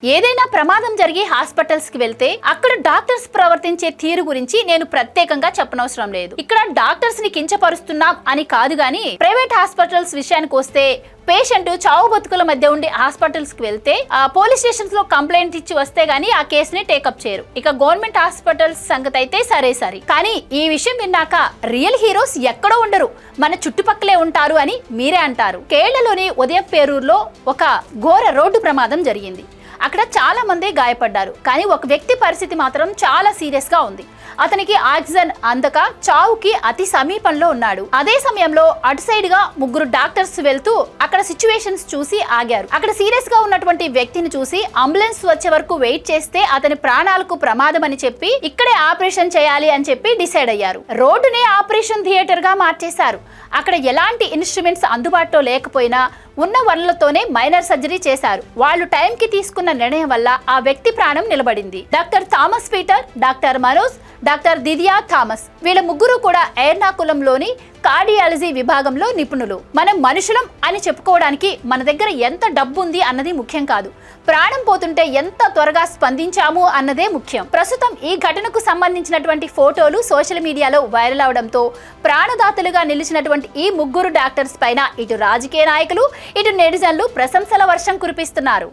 ఏదైనా ప్రమాదం జరిగి హాస్పిటల్స్ కి వెళ్తే అక్కడ డాక్టర్స్ ప్రవర్తించే తీరు గురించి నేను ప్రత్యేకంగా చెప్పనవసరం లేదు. ఇక్కడ డాక్టర్స్ ని కించపరుస్తున్నాం అని కాదు గాని ప్రైవేట్ హాస్పిటల్స్ విషయానికి వస్తే పేషెంట్ చావు బతుకుల మధ్య ఉండి హాస్పిటల్స్ కి వెళ్తే ఆ పోలీస్ స్టేషన్స్ లో కంప్లైంట్ ఇచ్చి వస్తే గానీ ఆ కేసుని టేకప్ చేయరు. ఇక గవర్నమెంట్ హాస్పిటల్స్ సంగతి అయితే సరే కానీ ఈ విషయం విన్నాక రియల్ హీరోస్ ఎక్కడో ఉండరు, మన చుట్టుపక్కలే ఉంటారు అని మీరే అంటారు. కేరళలోని ఉదయపేరూరులో ఒక ఘోర రోడ్డు ప్రమాదం జరిగింది. అక్కడ చాలా మంది గాయపడ్డారు. కానీ ఒక వ్యక్తి పరిస్థితి మాత్రం చాలా సీరియస్ గా ఉంది. అతనికి ఆక్సిజన్ అందక చావుకి అతి సమీపంలో ఉన్నాడు. అదే సమయంలో అటు సైడ్ గా ముగ్గురు డాక్టర్స్ వెళ్తూ అక్కడ సిచ్యువేషన్స్ చూసి ఆగారు. అక్కడ సీరియస్ గా ఉన్నటువంటి వ్యక్తిని చూసి అంబులెన్స్ వచ్చే వరకు వెయిట్ చేస్తే అతని ప్రాణాలకు ప్రమాదం అని చెప్పి ఇక్కడే ఆపరేషన్ చేయాలి అని చెప్పి డిసైడ్ అయ్యారు. రోడ్డునే ఆపరేషన్ థియేటర్ గా మార్చేశారు. అక్కడ ఎలాంటి ఇన్స్ట్రుమెంట్స్ అందుబాటులో లేకపోయినా ఉన్న వనరులతోనే మైనర్ సర్జరీ చేశారు. వాళ్ళు టైంకి తీసుకున్న నిర్ణయం వల్ల ఆ వ్యక్తి ప్రాణం నిలబడింది. Doctor Thomas Peter, doctor Manoj, doctor దిదియా థామస్ వీళ్ళ ముగ్గురు కూడా ఎర్నాకులంలోని కార్డియాలజీ విభాగంలో నిపుణులు. మనం మనుషులం అని చెప్పుకోవడానికి మన దగ్గర ఎంత డబ్బు ఉంది అన్నది ముఖ్యం కాదు, ప్రాణం పోతుంటే ఎంత త్వరగా స్పందించాము అన్నదే ముఖ్యం. ప్రస్తుతం ఈ ఘటనకు సంబంధించినటువంటి ఫోటోలు సోషల్ మీడియాలో వైరల్ అవడంతో ప్రాణదాతలుగా నిలిచినటువంటి ఈ ముగ్గురు డాక్టర్స్ పైన ఇటు రాజకీయ నాయకులు ఇటు నెటిజన్లు ప్రశంసల వర్షం కురిపిస్తున్నారు.